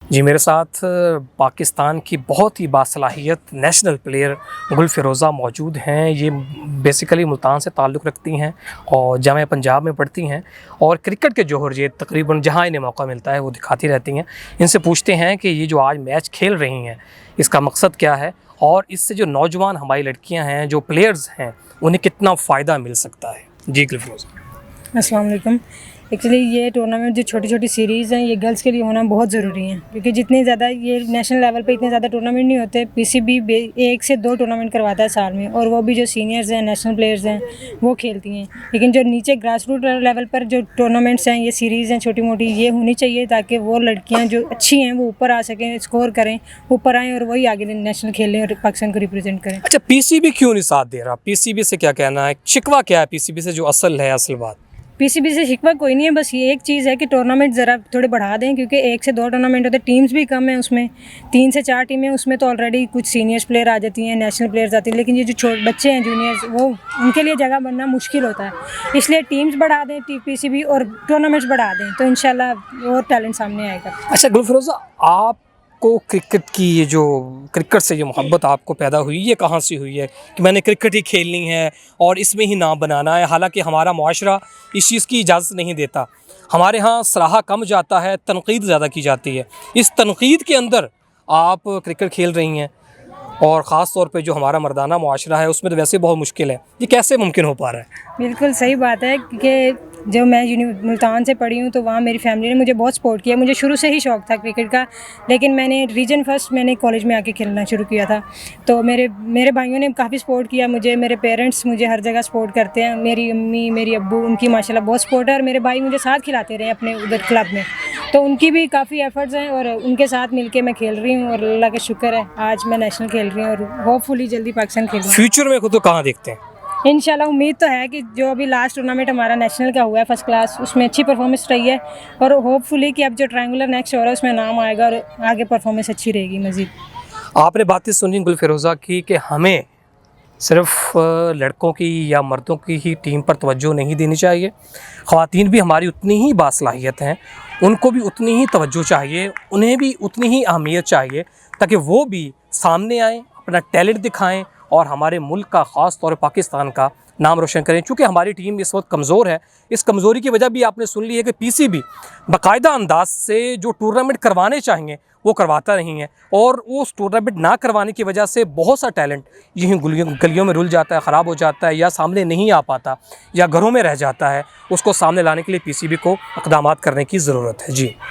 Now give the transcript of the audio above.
जी, मेरे साथ पाकिस्तान की बहुत ही बासलाहियत नेशनल प्लेयर गुल फ़िरोज़ा मौजूद हैं। ये बेसिकली मुल्तान से ताल्लुक़ रखती हैं और जामिया पंजाब में पढ़ती हैं और क्रिकेट के जौहर ये तकरीबन जहाँ इन्हें मौका मिलता है वो दिखाती रहती हैं। इनसे पूछते हैं कि ये जो आज मैच खेल रही हैं इसका मकसद क्या है और इससे जो नौजवान हमारी लड़कियाँ हैं, जो प्लेयर्स हैं, उन्हें कितना फ़ायदा मिल सकता है। जी गुल फ़िरोज़ा। अस्सलाम वालेकुम। एक्चुअली ये टूर्नामेंट जो छोटी छोटी सीरीज़ हैं ये गर्ल्स के लिए होना बहुत ज़रूरी है, क्योंकि जितने ज़्यादा ये नेशनल लेवल पे इतने ज़्यादा टूर्नामेंट नहीं होते। पीसीबी 1 से 2 टूर्नामेंट करवाता है साल में, और वो भी जो सीनियर्स हैं, नेशनल प्लेयर्स हैं, वो खेलती हैं। लेकिन जो नीचे ग्रास रूट लेवल पर जो टूर्नामेंट्स हैं, ये सीरीज़ हैं छोटी मोटी, ये होनी चाहिए ताकि वो लड़कियाँ जो अच्छी हैं वो ऊपर आ सकें, स्कोर करें, ऊपर आएँ और वही आगे नेशनल खेलें और पाकिस्तान को रिप्रेजेंट करें। अच्छा, पीसीबी क्यों नहीं साथ दे रहा? पीसीबी से क्या कहना है? शिकवा क्या है पीसीबी से, जो असल बात? पीसीबी से शिकवा कोई नहीं है, बस ये एक चीज़ है कि टूर्नामेंट ज़रा थोड़े बढ़ा दें, क्योंकि 1 से 2 टूर्नामेंट होते हैं, टीम्स भी कम हैं उसमें, 3 से 4 टीमें उसमें तो ऑलरेडी कुछ सीनियर्स प्लेयर आ जाती हैं, नेशनल प्लेयर्स आती हैं। लेकिन ये जो बच्चे हैं जूनियर्स, वो उनके लिए जगह बनना मुश्किल होता है, इसलिए टीम्स बढ़ा दें पीसीबी और टूर्नामेंट्स बढ़ा दें तो इंशाल्लाह और टैलेंट सामने आएगा। अच्छा गुल फ़िरोज़ा, आप को क्रिकेट की ये जो क्रिकेट से जो मोहब्बत आपको पैदा हुई, ये कहाँ से हुई है कि मैंने क्रिकेट ही खेलनी है और इसमें ही नाम बनाना है? हालांकि हमारा मुआशरा इस चीज़ की इजाज़त नहीं देता। हमारे यहाँ सराहा कम जाता है, तनकीद ज़्यादा की जाती है। इस तनकीद के अंदर आप क्रिकेट खेल रही हैं और ख़ास तौर पे जो हमारा मर्दाना मुआशरा है उसमें तो वैसे बहुत मुश्किल है। ये कैसे मुमकिन हो पा रहा है? बिल्कुल सही बात है कि जब मैं मुल्तान से पढ़ी हूँ तो वहाँ मेरी फैमिली ने मुझे बहुत सपोर्ट किया। मुझे शुरू से ही शौक़ था क्रिकेट का, लेकिन मैंने रीजन फर्स्ट मैंने कॉलेज में आके खेलना शुरू किया था। तो मेरे भाइयों ने काफ़ी सपोर्ट किया मुझे, मेरे पेरेंट्स मुझे हर जगह सपोर्ट करते हैं। मेरी अम्मी, मेरी अब्बू, उनकी माशाल्लाह बहुत सपोर्ट है, और मेरे भाई मुझे साथ खिलाते रहे अपने उधर क्लब में, तो उनकी भी काफ़ी एफर्ट्स हैं और उनके साथ मिलके मैं खेल रही हूँ और अल्लाह का शुक्र है आज मैं नेशनल खेल रही हूँ और होपफुली जल्दी पाकिस्तान खेलूँगी। फ्यूचर में खुद तो कहाँ देखते हैं? इंशाल्लाह उम्मीद तो है कि जो अभी लास्ट टूर्नामेंट हमारा नेशनल का हुआ है फर्स्ट क्लास, उसमें अच्छी परफॉर्मेंस रही है, और होपफुली कि अब जो ट्रायंगुलर नेक्स्ट हो रहा है उसमें नाम आएगा और आगे परफॉर्मेंस अच्छी रहेगी मज़ीद। आपने बातें सुनी गुल फ़िरोज़ा की कि हमें सिर्फ लड़कों की या मर्दों की ही टीम पर तवज्जो नहीं देनी चाहिए, ख़वातीन भी हमारी उतनी ही बासलाहियत हैं, उनको भी उतनी ही तवज्जो चाहिए, उन्हें भी उतनी ही अहमियत चाहिए, ताकि वो भी सामने आएँ, अपना टैलेंट दिखाएँ और हमारे मुल्क का, ख़ास तौर पर पाकिस्तान का नाम रोशन करें। चूँकि हमारी टीम इस वक्त कमज़ोर है, इस कमज़ोरी की वजह भी आपने सुन ली है कि पीसीबी बाकायदा अंदाज से जो टूर्नामेंट करवाने चाहिए वो करवाता नहीं है, और उस टूर्नामेंट ना करवाने की वजह से बहुत सा टैलेंट यहीं गलियों में रुल जाता है, ख़राब हो जाता है, या सामने नहीं आ पाता, या घरों में रह जाता है। उसको सामने लाने के लिए पीसीबी को इक़दामात करने की ज़रूरत है। जी।